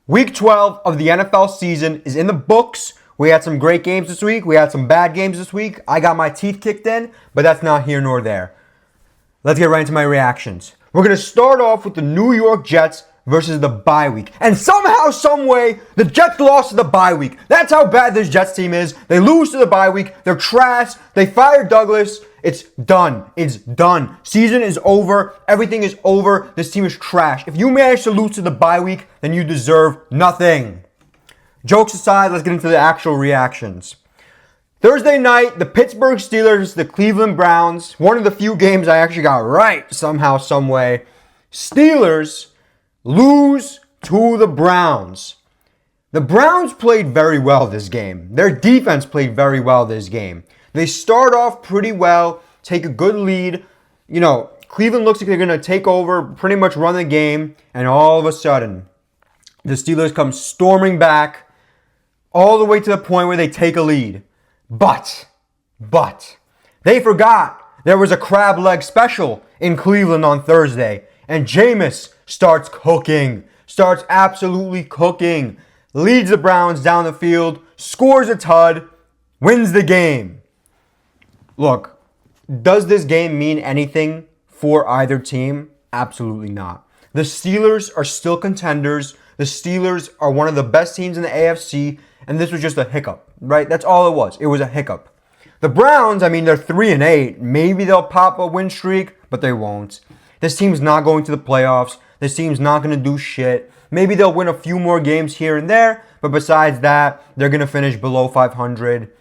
Week 12 of the NFL season is in the books. We had some great games this week. We had some bad games this week. I got my teeth kicked in, but that's not here nor there. Let's get right into my reactions. We're going to start off with the New York Jets versus the bye week. And somehow, someway, the Jets lost to the bye week. That's how bad this Jets team is. They lose to the bye week. They're trash. They fired Douglas. It's done. It's done. Season is over. Everything is over. This team is trash. If you manage to lose to the bye week, then you deserve nothing. Jokes aside, let's get into the actual reactions. Thursday night, the Pittsburgh Steelers, the Cleveland Browns. One of the few games I actually got right somehow, someway. Steelers lose to the Browns. The Browns played very well this game. Their defense played very well this game. They start off pretty well, take a good lead. Cleveland looks like they're going to take over, pretty much run the game. And all of a sudden, the Steelers come storming back all the way to the point where they take a lead. But, they forgot there was a crab leg special in Cleveland on Thursday. And Jameis starts cooking, starts absolutely cooking. Leads the Browns down the field, scores a tud, wins the game. Look, does this game mean anything for either team? Absolutely not. The Steelers are still contenders. The Steelers are one of the best teams in the AFC, and this was just a hiccup, right? That's all it was. It was a hiccup. The Browns, they're 3-8. Maybe they'll pop a win streak, but they won't. This team's not going to the playoffs. This team's not going to do shit. Maybe they'll win a few more games here and there, but besides that, they're going to finish below 500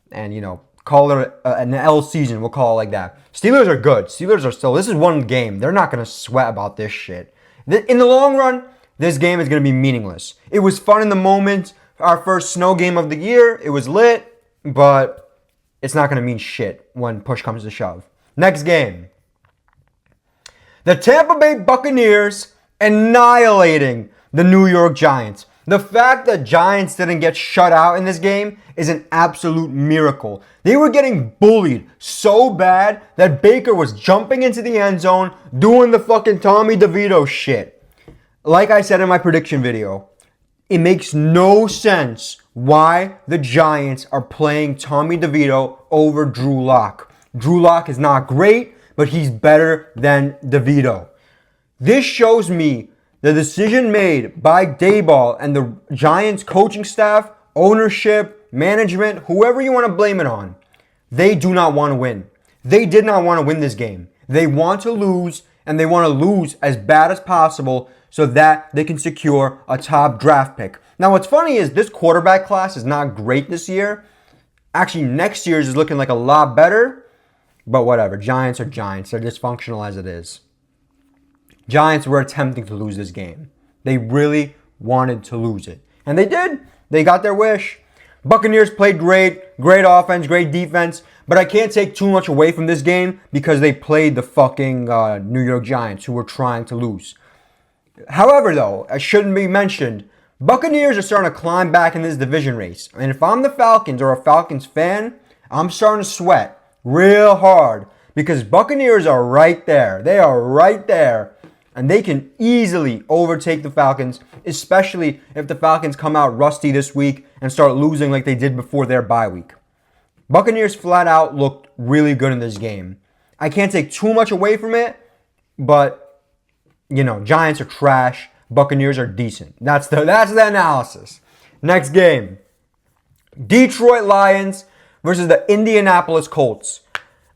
and, call it an L season. We'll call it like that. Steelers are good. Steelers are still, this is one game. They're not going to sweat about this shit. In the long run, this game is going to be meaningless. It was fun in the moment. Our first snow game of the year. It was lit, but it's not going to mean shit when push comes to shove. Next game. The Tampa Bay Buccaneers annihilating the New York Giants. The fact that Giants didn't get shut out in this game is an absolute miracle. They were getting bullied so bad that Baker was jumping into the end zone, doing the fucking Tommy DeVito shit. Like I said in my prediction video, it makes no sense why the Giants are playing Tommy DeVito over Drew Lock. Drew Lock is not great, but he's better than DeVito. This shows me the decision made by Daboll and the Giants coaching staff, ownership, management, whoever you want to blame it on, they do not want to win. They did not want to win this game. They want to lose, and they want to lose as bad as possible so that they can secure a top draft pick. Now, what's funny is this quarterback class is not great this year. Actually, next year's is looking like a lot better, but whatever. Giants are Giants. They're dysfunctional as it is. Giants were attempting to lose this game. They really wanted to lose it. And they did. They got their wish. Buccaneers played great. Great offense, great defense. But I can't take too much away from this game because they played the fucking New York Giants who were trying to lose. However, though, it shouldn't be mentioned, Buccaneers are starting to climb back in this division race. And if I'm the Falcons or a Falcons fan, I'm starting to sweat real hard because Buccaneers are right there. They are right there. And they can easily overtake the Falcons, especially if the Falcons come out rusty this week and start losing like they did before their bye week. Buccaneers flat out looked really good in this game. I can't take too much away from it, but, Giants are trash. Buccaneers are decent. That's the analysis. Next game. Detroit Lions versus the Indianapolis Colts.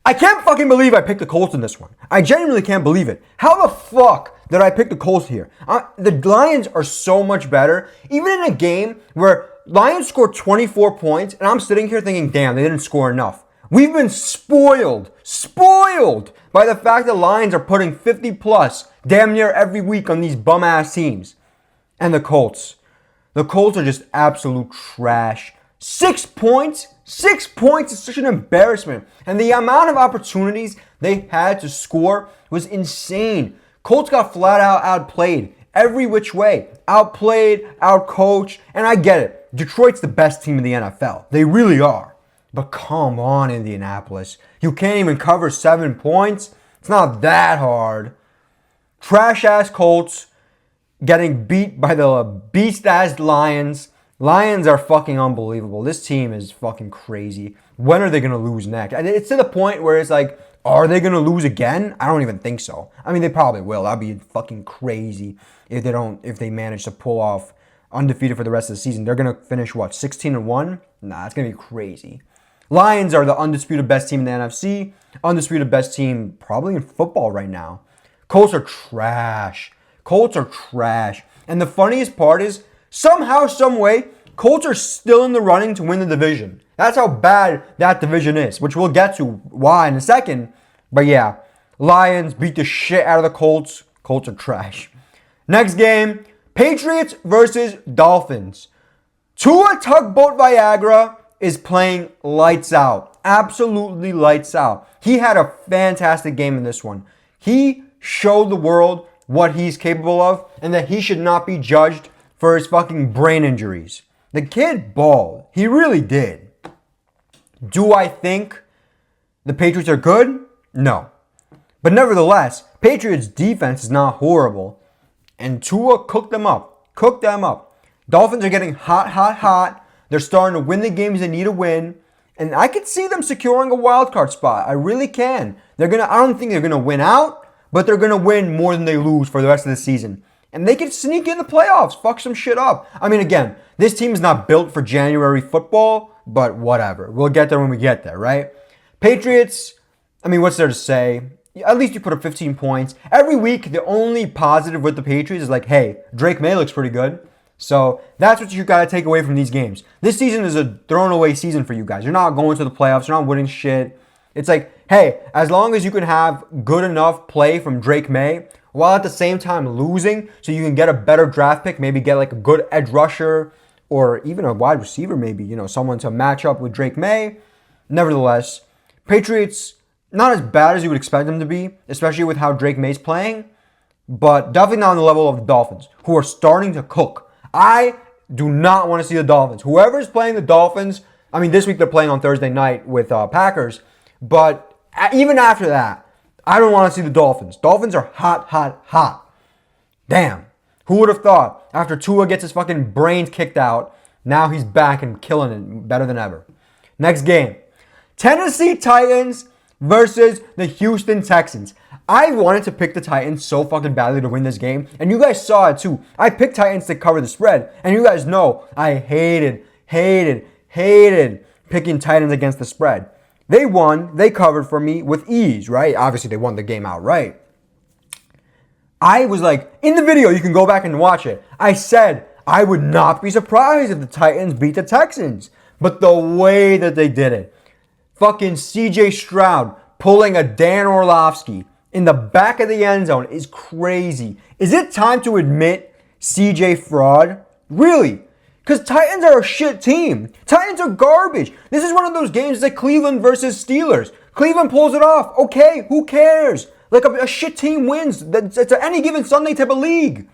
I can't fucking believe I picked the Colts in this one. I genuinely can't believe it. How the fuck did I pick the Colts here? The Lions are so much better. Even in a game where Lions scored 24 points, and I'm sitting here thinking, damn, they didn't score enough. We've been spoiled by the fact that Lions are putting 50 plus damn near every week on these bum-ass teams. And the Colts are just absolute trash. 6 points? 6 points is such an embarrassment. And the amount of opportunities they had to score was insane. Colts got flat out outplayed every which way. Outplayed, outcoached, and I get it. Detroit's the best team in the NFL. They really are. But come on, Indianapolis. You can't even cover 7 points? It's not that hard. Trash-ass Colts. getting beat by the beast-ass Lions. Lions are fucking unbelievable. This team is fucking crazy. When are they going to lose next? And it's to the point where it's like, are they going to lose again? I don't even think so. I mean, they probably will. That'd be fucking crazy if they manage to pull off undefeated for the rest of the season. They're going to finish, what, 16-1? Nah, it's going to be crazy. Lions are the undisputed best team in the NFC. Undisputed best team probably in football right now. Colts are trash. And the funniest part is, somehow, some way, Colts are still in the running to win the division. That's how bad that division is, which we'll get to why in a second. But yeah, Lions beat the shit out of the Colts. Colts are trash. Next game, Patriots versus Dolphins. Tua Tugboat Viagra is playing lights out. Absolutely lights out. He had a fantastic game in this one. He showed the world what he's capable of and that he should not be judged for his fucking brain injuries. The kid balled. He really did. Do I think the Patriots are good? No. But nevertheless, Patriots defense is not horrible. And Tua cooked them up. Dolphins are getting hot. They're starting to win the games they need to win. And I could see them securing a wild card spot. I really can. I don't think they're gonna win out, but they're gonna win more than they lose for the rest of the season. And they could sneak in the playoffs, fuck some shit up. I mean, again, this team is not built for January football, but whatever. We'll get there when we get there, right? Patriots, I mean, what's there to say? At least you put up 15 points. Every week, the only positive with the Patriots is like, hey, Drake May looks pretty good. So that's what you got to take away from these games. This season is a thrown away season for you guys. You're not going to the playoffs. You're not winning shit. It's like, hey, as long as you can have good enough play from Drake May, while at the same time losing, so you can get a better draft pick, maybe get like a good edge rusher or even a wide receiver, maybe, someone to match up with Drake May. Nevertheless, Patriots, not as bad as you would expect them to be, especially with how Drake May's playing, but definitely not on the level of the Dolphins, who are starting to cook. I do not want to see the Dolphins. Whoever's playing the Dolphins, I mean, this week they're playing on Thursday night with Packers, but even after that, I don't want to see the Dolphins. Dolphins are hot. Damn. Who would have thought? After Tua gets his fucking brains kicked out, now he's back and killing it better than ever. Next game. Tennessee Titans versus the Houston Texans. I wanted to pick the Titans so fucking badly to win this game, and you guys saw it too. I picked Titans to cover the spread, and you guys know I hated picking Titans against the spread. They won. They covered for me with ease, right? Obviously, they won the game outright. I was like, in the video, you can go back and watch it. I said I would not be surprised if the Titans beat the Texans. But the way that they did it, fucking CJ Stroud pulling a Dan Orlovsky in the back of the end zone is crazy. Is it time to admit CJ fraud? Really? Because Titans are a shit team. Titans are garbage. This is one of those games like Cleveland versus Steelers. Cleveland pulls it off. Okay, who cares? Like a shit team wins. It's an any given Sunday type of league.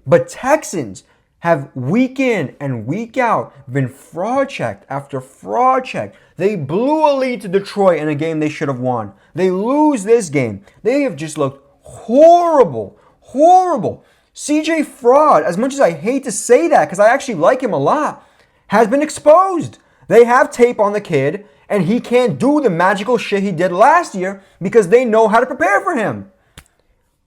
But Texans have week in and week out been fraud checked after fraud checked. They blew a lead to Detroit in a game they should have won. They lose this game. They have just looked horrible. CJ Fraud, as much as I hate to say that because I actually like him a lot, has been exposed. They have tape on the kid, and he can't do the magical shit he did last year because they know how to prepare for him.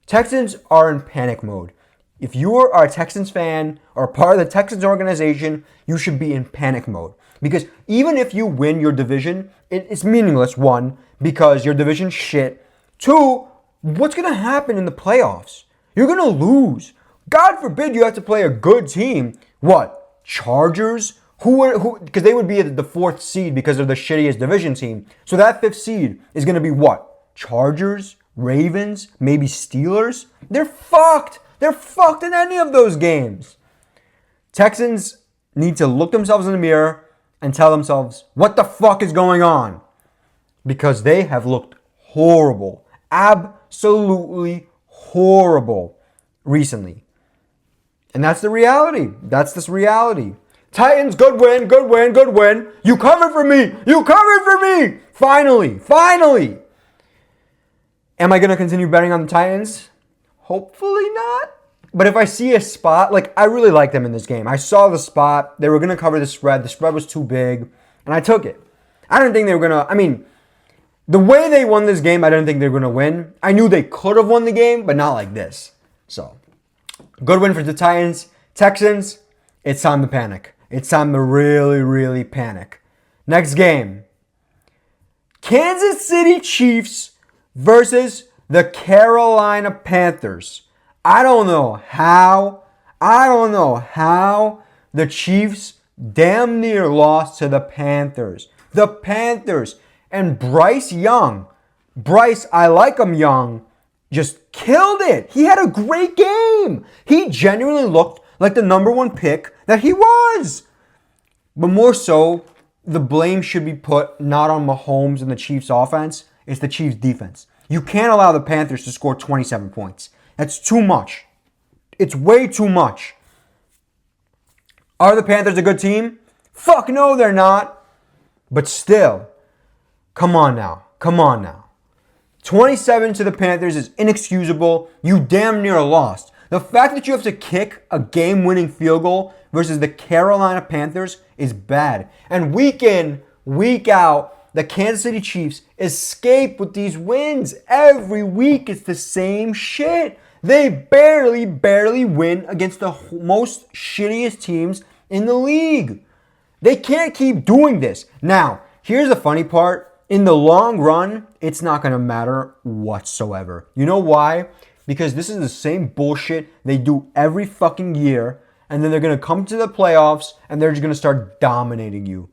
Texans are in panic mode. If you are a Texans fan or a part of the Texans organization, you should be in panic mode. Because even if you win your division, it's meaningless, one, because your division's shit. Two, what's going to happen in the playoffs? You're going to lose. God forbid you have to play a good team. What? Chargers? Who? Because they would be the fourth seed because of the shittiest division team. So that fifth seed is going to be what? Chargers? Ravens? Maybe Steelers? They're fucked. They're fucked in any of those games. Texans need to look themselves in the mirror and tell themselves, what the fuck is going on? Because they have looked horrible. Absolutely horrible recently. And that's the reality. That's this reality. Titans, good win. You covered for me. Finally. Am I going to continue betting on the Titans? Hopefully not. But if I see a spot, like I really like them in this game. I saw the spot. They were going to cover the spread. The spread was too big, and I took it. I didn't think they were going to, I mean, the way they won this game, I didn't think they were going to win. I knew they could have won the game, but not like this. So, good win for the Titans. Texans, it's time to panic. It's time to really, really panic. Next game. Kansas City Chiefs versus the Carolina Panthers. I don't know how the Chiefs damn near lost to the Panthers. The Panthers. And Bryce Young, I like him young, just killed it. He had a great game. He genuinely looked like the number one pick that he was. But more so, the blame should be put not on Mahomes and the Chiefs offense. It's the Chiefs defense. You can't allow the Panthers to score 27 points. That's too much. It's way too much. Are the Panthers a good team? Fuck no, they're not. But still, come on now. 27 to the Panthers is inexcusable. You damn near lost. The fact that you have to kick a game-winning field goal versus the Carolina Panthers is bad. And week in, week out, the Kansas City Chiefs escape with these wins. Every week it's the same shit. They barely win against the most shittiest teams in the league. They can't keep doing this. Now, here's the funny part. In the long run, it's not going to matter whatsoever. You know why? Because this is the same bullshit they do every fucking year, and then they're going to come to the playoffs, and they're just going to start dominating you.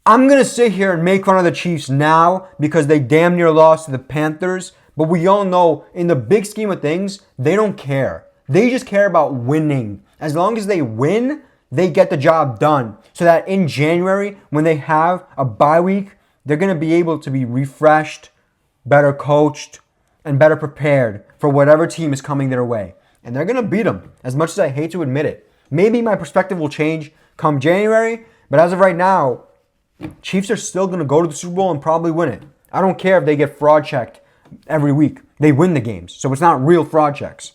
I'm going to sit here and make fun of the Chiefs now because they damn near lost to the Panthers, but we all know in the big scheme of things, they don't care. They just care about winning. As long as they win, they get the job done. So that in January, when they have a bye week, they're going to be able to be refreshed, better coached, and better prepared for whatever team is coming their way. And they're going to beat them, as much as I hate to admit it. Maybe my perspective will change come January, but as of right now, Chiefs are still going to go to the Super Bowl and probably win it. I don't care if they get fraud checked every week. They win the games, so it's not real fraud checks.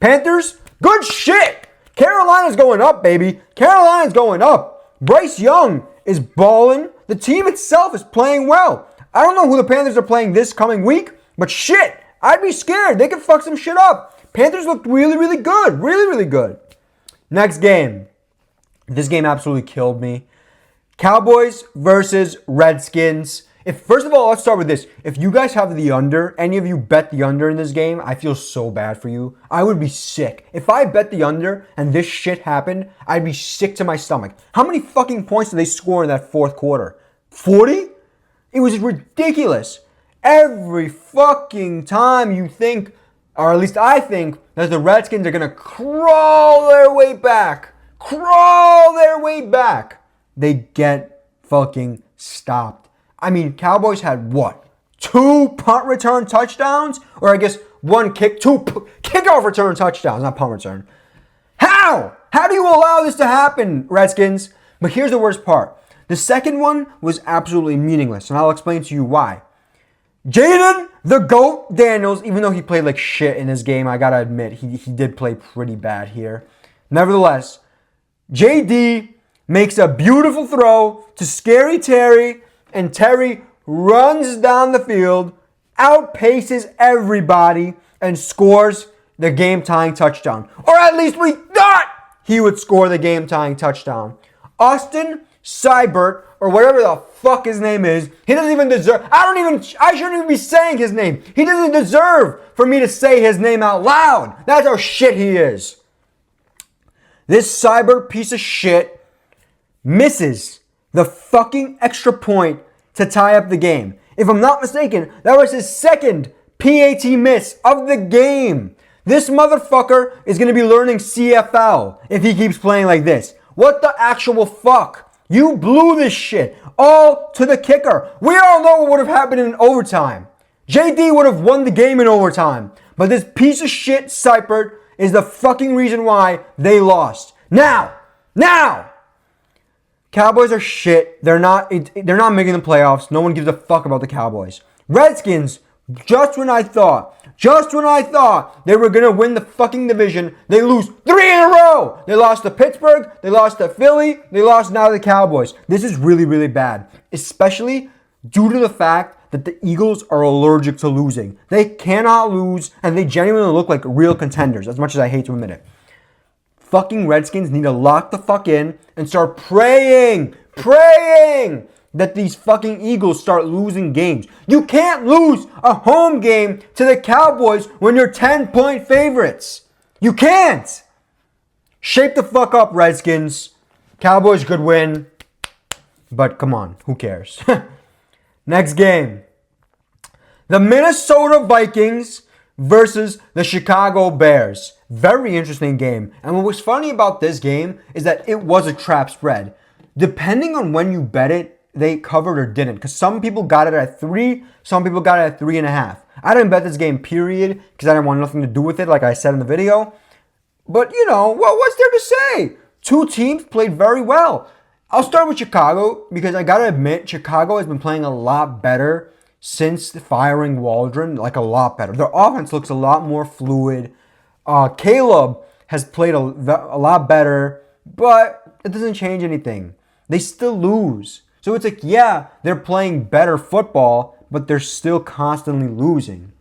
Panthers, good shit! Carolina's going up, baby. Carolina's going up. Bryce Young is balling. The team itself is playing well. I don't know who the Panthers are playing this coming week, but shit, I'd be scared. They could fuck some shit up. Panthers looked really, really good. Really, really good. Next game. This game absolutely killed me. Cowboys versus Redskins. First of all, let's start with this. If you guys have the under, any of you bet the under in this game, I feel so bad for you. I would be sick. If I bet the under and this shit happened, I'd be sick to my stomach. How many fucking points did they score in that fourth quarter? 40? It was ridiculous. Every fucking time you think, or at least I think, that the Redskins are going to crawl their way back, they get fucking stopped. I mean, Cowboys had what? 2 punt return touchdowns? Or I guess 1 kickoff return touchdowns, not punt return. How? How do you allow this to happen, Redskins? But here's the worst part. The second one was absolutely meaningless, and I'll explain to you why. Jaden, the GOAT Daniels, even though he played like shit in this game, I gotta admit, he did play pretty bad here. Nevertheless, JD makes a beautiful throw to Scary Terry, and Terry runs down the field, outpaces everybody, and scores the game-tying touchdown. Or at least we thought he would score the game-tying touchdown. Austin Seibert, or whatever the fuck his name is, he doesn't even deserve, I shouldn't even be saying his name. He doesn't deserve for me to say his name out loud. That's how shit he is. This Seibert piece of shit misses the fucking extra point to tie up the game. If I'm not mistaken, that was his second PAT miss of the game. This motherfucker is going to be learning CFL if he keeps playing like this. What the actual fuck? You blew this shit all to the kicker. We all know what would have happened in overtime. JD would have won the game in overtime. But this piece of shit Seibert is the fucking reason why they lost. Now! Cowboys are shit. They're not making the playoffs. No one gives a fuck about the Cowboys. Redskins, Just when I thought they were going to win the fucking division, they lose 3 in a row. They lost to Pittsburgh, they lost to Philly, they lost now to the Cowboys. This is really, really bad, especially due to the fact that the Eagles are allergic to losing. They cannot lose, and they genuinely look like real contenders, as much as I hate to admit it. Fucking Redskins need to lock the fuck in and start praying that these fucking Eagles start losing games. You can't lose a home game to the Cowboys when you're 10-point favorites. You can't. Shape the fuck up, Redskins. Cowboys could win, but come on, who cares? Next game. The Minnesota Vikings versus the Chicago Bears. Very interesting game. And what was funny about this game is that it was a trap spread. Depending on when you bet it, they covered or didn't. Because some people got it at 3, some people got it at 3.5. I didn't bet this game, period, because I didn't want nothing to do with it, like I said in the video. But, what's there to say? 2 teams played very well. I'll start with Chicago, because I gotta admit, Chicago has been playing a lot better since firing Waldron, like a lot better. Their offense looks a lot more fluid. Caleb has played a lot better, but it doesn't change anything. They still lose. So it's like, yeah, they're playing better football, but they're still constantly losing.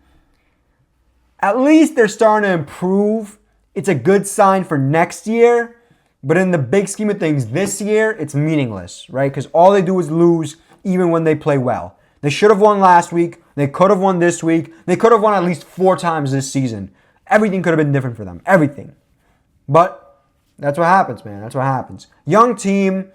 At least they're starting to improve. It's a good sign for next year, but in the big scheme of things, this year, it's meaningless, right? Because all they do is lose even when they play well. They should have won last week. They could have won this week. They could have won at least 4 times this season. Everything could have been different for them. Everything. But that's what happens, man. That's what happens. Young team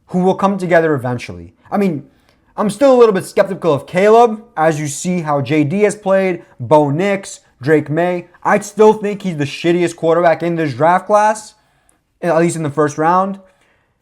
who will come together eventually. I mean, I'm still a little bit skeptical of Caleb, as you see how JD has played, Bo Nix, Drake May. I still think he's the shittiest quarterback in this draft class, at least in the first round.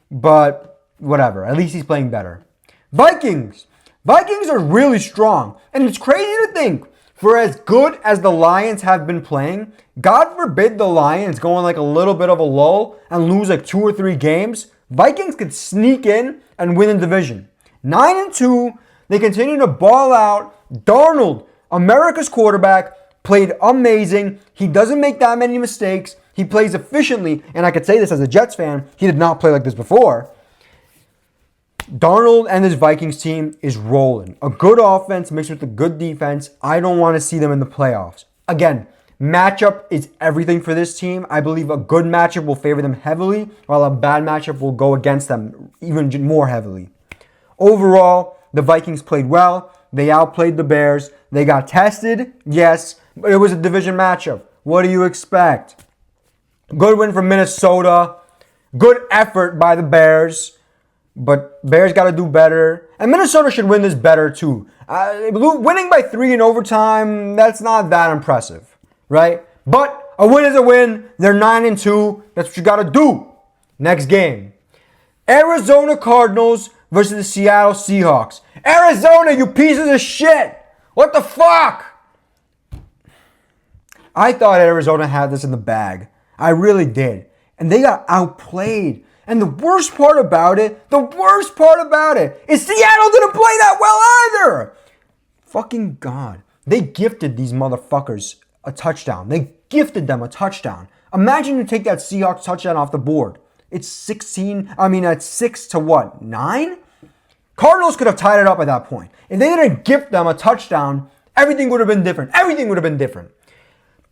But whatever, at least he's playing better. Vikings are really strong. And it's crazy to think, for as good as the Lions have been playing, God forbid the Lions go on like a little bit of a lull and lose like 2 or 3 games, Vikings could sneak in and win the division. 9-2, they continue to ball out. Darnold, America's quarterback, played amazing. He doesn't make that many mistakes. He plays efficiently, and I could say this as a Jets fan, he did not play like this before. Darnold and his Vikings team is rolling. A good offense mixed with a good defense. I don't want to see them in the playoffs. Again, matchup is everything for this team. I believe a good matchup will favor them heavily, while a bad matchup will go against them even more heavily. Overall, the Vikings played well. They outplayed the Bears. They got tested, yes, but it was a division matchup. What do you expect? Good win from Minnesota. Good effort by the Bears. But Bears got to do better. And Minnesota should win this better too. Winning by 3 in overtime, that's not that impressive, right? But a win is a win. They're 9-2. That's what you got to do. Next game. Arizona Cardinals versus the Seattle Seahawks. Arizona, you pieces of shit. What the fuck? I thought Arizona had this in the bag. I really did. And they got outplayed. And the worst part about it is Seattle didn't play that well either. Fucking God. They gifted these motherfuckers a touchdown. They gifted them a touchdown. Imagine you take that Seahawks touchdown off the board. It's 6 to what? 9? Cardinals could have tied it up at that point. If they didn't gift them a touchdown, everything would have been different. Everything would have been different.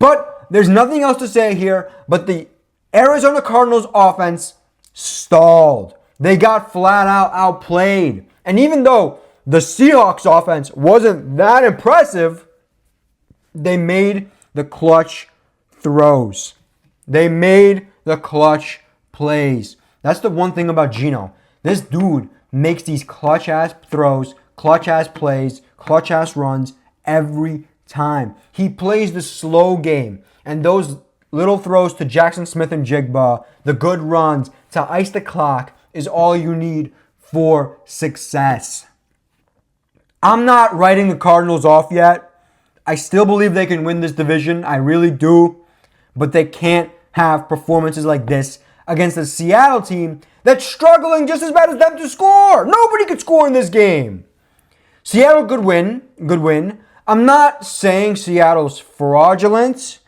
But there's nothing else to say here, but the Arizona Cardinals offense stalled. They got flat out outplayed. And even though the Seahawks offense wasn't that impressive, they made the clutch throws. They made the clutch plays. That's the one thing about Geno. This dude makes these clutch-ass throws, clutch-ass plays, clutch-ass runs every time. He plays the slow game. And those little throws to Jackson Smith and Jigba, the good runs to ice the clock is all you need for success. I'm not writing the Cardinals off yet. I still believe they can win this division. I really do. But they can't have performances like this against a Seattle team that's struggling just as bad as them to score. Nobody could score in this game. Seattle, good win. I'm not saying Seattle's fraudulent,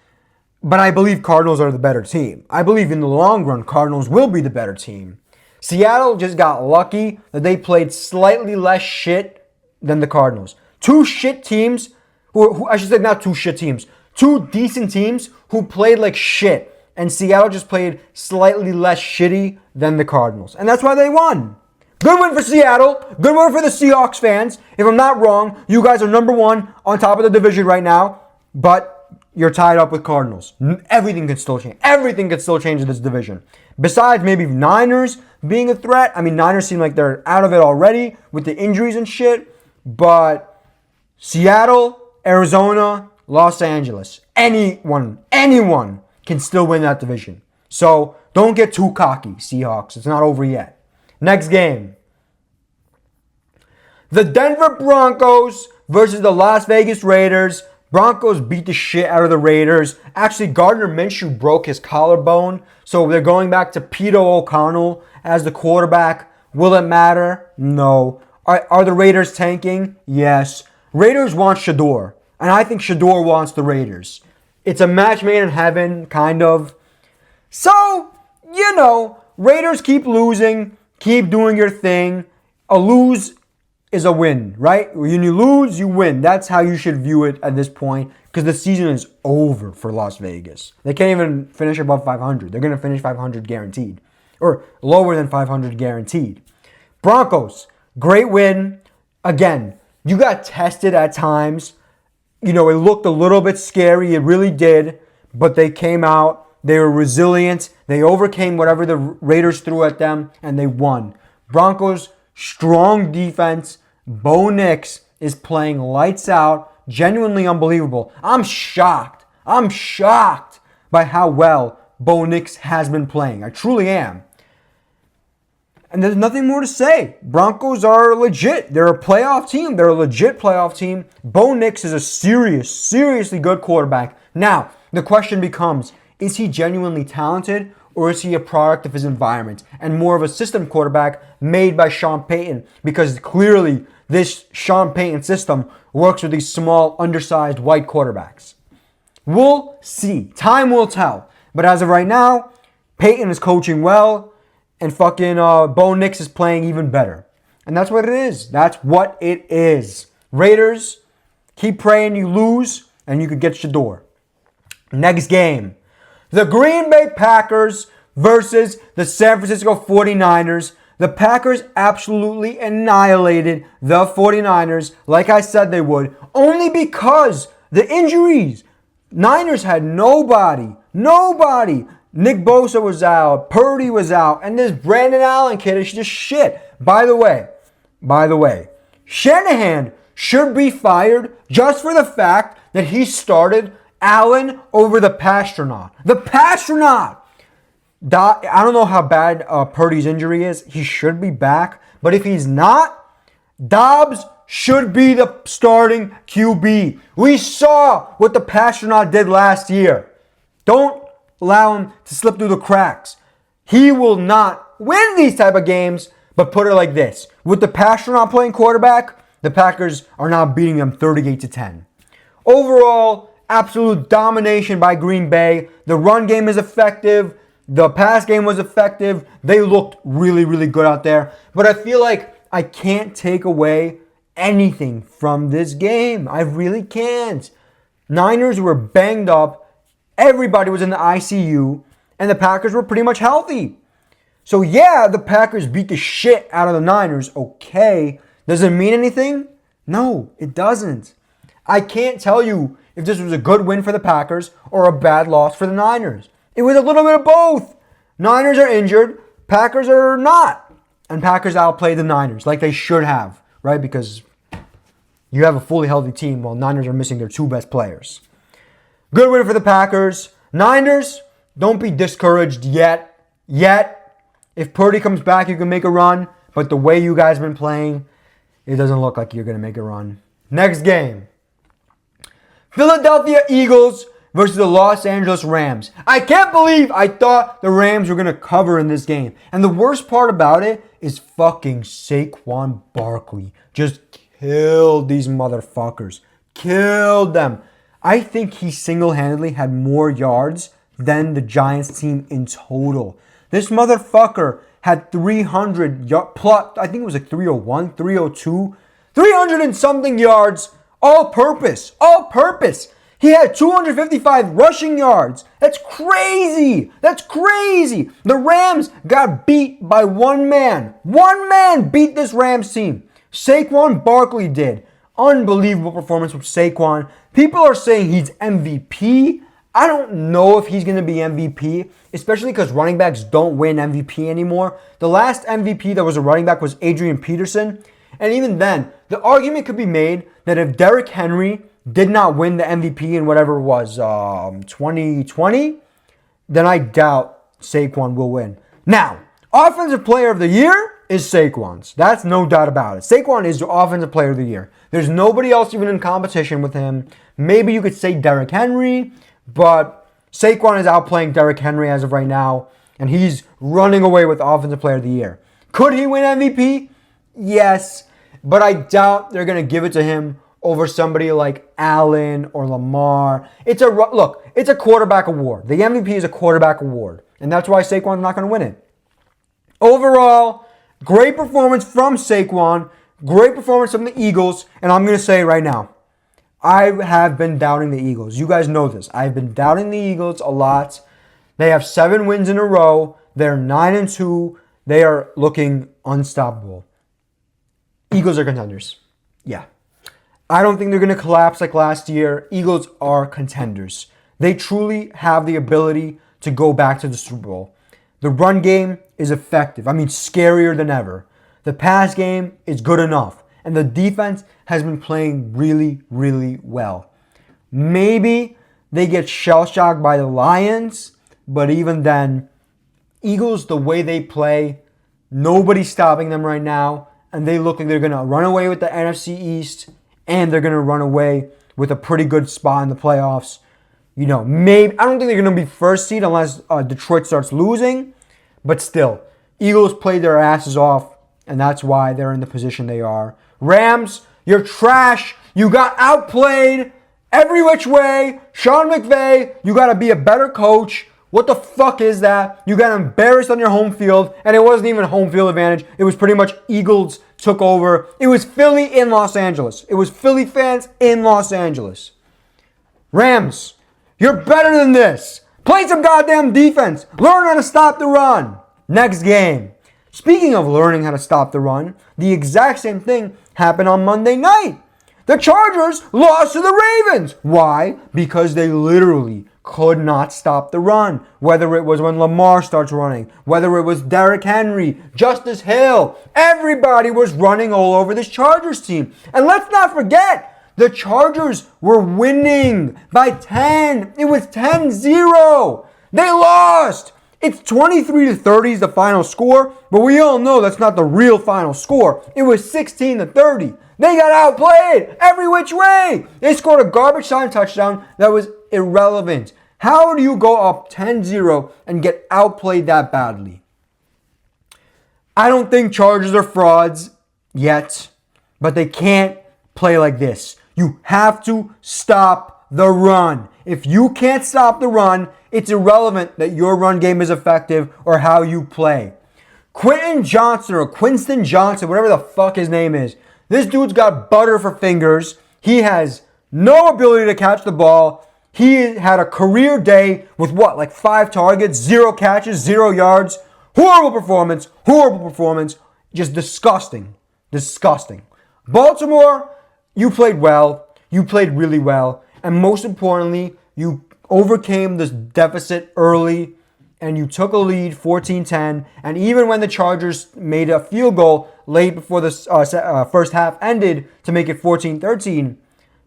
but I believe Cardinals are the better team. I believe in the long run, Cardinals will be the better team. Seattle just got lucky that they played slightly less shit than the Cardinals. Two shit teams, who I should say not two shit teams, two decent teams who played like shit. And Seattle just played slightly less shitty than the Cardinals. And that's why they won. Good win for Seattle. Good win for the Seahawks fans. If I'm not wrong, you guys are number one on top of the division right now. But you're tied up with Cardinals. Everything can still change. Everything can still change in this division. Besides maybe Niners being a threat. I mean, Niners seem like they're out of it already with the injuries and shit. But Seattle, Arizona, Los Angeles, anyone can still win that division. So don't get too cocky, Seahawks. It's not over yet. Next game. The Denver Broncos versus the Las Vegas Raiders. Broncos beat the shit out of the Raiders. Actually, Gardner Minshew broke his collarbone. So they're going back to Peter O'Connell as the quarterback. Will it matter? No. Are the Raiders tanking? Yes. Raiders want Shador. And I think Shador wants the Raiders. It's a match made in heaven, kind of. So, Raiders keep losing. Keep doing your thing. A lose is a win, right? When you lose, you win. That's how you should view it at this point because the season is over for Las Vegas. They can't even finish above 500. They're going to finish 500 guaranteed or lower than 500 guaranteed. Broncos, great win. Again, you got tested at times. It looked a little bit scary. It really did. But they came out. They were resilient. They overcame whatever the Raiders threw at them, and they won. Broncos, strong defense. Bo Nix is playing lights out. Genuinely unbelievable. I'm shocked. I'm shocked by how well Bo Nix has been playing. I truly am. And there's nothing more to say. Broncos are legit. They're a playoff team. They're a legit playoff team. Bo Nix is a seriously good quarterback. Now, the question becomes, is he genuinely talented or is he a product of his environment and more of a system quarterback made by Sean Payton? Because clearly this Sean Payton system works with these small, undersized white quarterbacks. We'll see. Time will tell. But as of right now, Payton is coaching well. And fucking Bo Nix is playing even better. And that's what it is. That's what it is. Raiders, keep praying you lose and you could get Shador. Next game. The Green Bay Packers versus the San Francisco 49ers. The Packers absolutely annihilated the 49ers like I said they would. Only because the injuries. Niners had nobody. Nick Bosa was out. Purdy was out. And this Brandon Allen kid is just shit. By the way, Shanahan should be fired just for the fact that he started Allen over the Pastronaut. The Pastronaut! I don't know how bad Purdy's injury is. He should be back. But if he's not, Dobbs should be the starting QB. We saw what the Pastronaut did last year. Don't allow him to slip through the cracks. He will not win these type of games, but put it like this. With the Pastronaut playing quarterback, the Packers are now beating them 38-10. Overall, absolute domination by Green Bay. The run game is effective. The pass game was effective. They looked really good out there. But I feel like I can't take away anything from this game. I really can't. Niners were banged up. Everybody was in the ICU, and the Packers were pretty much healthy. So yeah, the Packers beat the shit out of the Niners. Okay. Does it mean anything? No, it doesn't. I can't tell you if this was a good win for the Packers or a bad loss for the Niners. It was a little bit of both. Niners are injured. Packers are not. And Packers outplayed the Niners like they should have, right? Because you have a fully healthy team while Niners are missing their two best players. Good win for the Packers. Niners, don't be discouraged yet. If Purdy comes back, you can make a run. But the way you guys have been playing, it doesn't look like you're going to make a run. Next game. Philadelphia Eagles versus the Los Angeles Rams. I can't believe I thought the Rams were going to cover in this game. And the worst part about it is fucking Saquon Barkley just killed these motherfuckers. Killed them. I think he single-handedly had more yards than the Giants team in total. This motherfucker had 300 plus, I think it was like 301, 302, 300 and something yards, all purpose. He had 255 rushing yards. That's crazy. The Rams got beat by one man. One man beat this Rams team. Saquon Barkley did. Unbelievable performance from Saquon. People are saying he's MVP. I don't know if he's going to be MVP, especially because running backs don't win MVP anymore. The last MVP that was a running back was Adrian Peterson. And even then, the argument could be made that if Derrick Henry did not win the MVP in whatever it was, 2020, then I doubt Saquon will win. Now, Offensive Player of the Year is Saquon's. That's no doubt about it. Saquon is the Offensive Player of the Year. There's nobody else even in competition with him. Maybe you could say Derrick Henry, but Saquon is outplaying Derrick Henry as of right now, and he's running away with Offensive Player of the Year. Could he win MVP? Yes, but I doubt they're going to give it to him over somebody like Allen or Lamar. It's a quarterback award. The MVP is a quarterback award, and that's why Saquon's not going to win it. Overall, great performance from Saquon, great performance from the Eagles, and I'm going to say right now, I have been doubting the Eagles. You guys know this. I've been doubting the Eagles a lot. They have 7 wins in a row. They're 9-2. They are looking unstoppable. Eagles are contenders. Yeah. I don't think they're going to collapse like last year. Eagles are contenders. They truly have the ability to go back to the Super Bowl. The run game is effective. I mean, scarier than ever. The pass game is good enough. And the defense has been playing really, really well. Maybe they get shell-shocked by the Lions, but even then, Eagles, the way they play, nobody's stopping them right now, and they look like they're going to run away with the NFC East, and they're going to run away with a pretty good spot in the playoffs. You know, maybe I don't think they're going to be first seed unless Detroit starts losing, but still, Eagles played their asses off, and that's why they're in the position they are. Rams, you're trash. You got outplayed every which way. Sean McVay, you got to be a better coach. What the fuck is that? You got embarrassed on your home field, and it wasn't even home field advantage. It was pretty much Eagles took over. It was Philly in Los Angeles. It was Philly fans in Los Angeles. Rams, you're better than this. Play some goddamn defense. Learn how to stop the run. Next game. Speaking of learning how to stop the run, the exact same thing happened on Monday night. The Chargers lost to the Ravens. Why? Because they literally could not stop the run. Whether it was when Lamar starts running, whether it was Derrick Henry, Justice Hill, everybody was running all over this Chargers team. And let's not forget, the Chargers were winning by 10. It was 10-0. They lost. It's 23-30 is the final score, but we all know that's not the real final score. It was 16-30. They got outplayed every which way. They scored a garbage time touchdown that was irrelevant. How do you go up 10-0 and get outplayed that badly? I don't think Chargers are frauds yet, but they can't play like this. You have to stop the run. If you can't stop the run, it's irrelevant that your run game is effective or how you play. Quentin Johnson or Quinston Johnson, whatever the fuck his name is, this dude's got butter for fingers. He has no ability to catch the ball. He had a career day with what, like 5 targets, 0 catches, 0 yards. Horrible performance. Just disgusting. Baltimore, you played well. You played really well. And most importantly, you overcame this deficit early and you took a lead 14-10. And even when the Chargers made a field goal late before the first half ended to make it 14-13,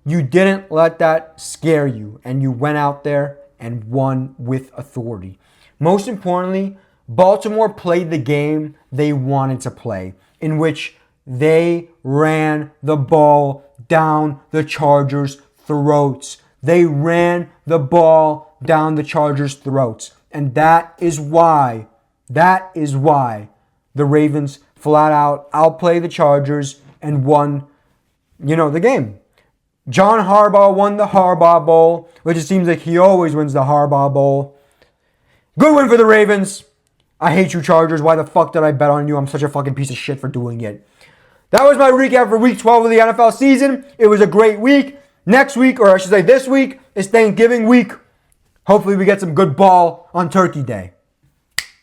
you didn't let that scare you. And you went out there and won with authority. Most importantly, Baltimore played the game they wanted to play, in which they ran the ball down the Chargers' throats. They ran the ball down the Chargers' throats. And that is why the Ravens flat out outplayed the Chargers and won, the game. John Harbaugh won the Harbaugh Bowl, which it seems like he always wins the Harbaugh Bowl. Good win for the Ravens. I hate you, Chargers. Why the fuck did I bet on you? I'm such a fucking piece of shit for doing it. That was my recap for Week 12 of the NFL season. It was a great week. Next week, or I should say this week, is Thanksgiving week. Hopefully we get some good ball on Turkey Day.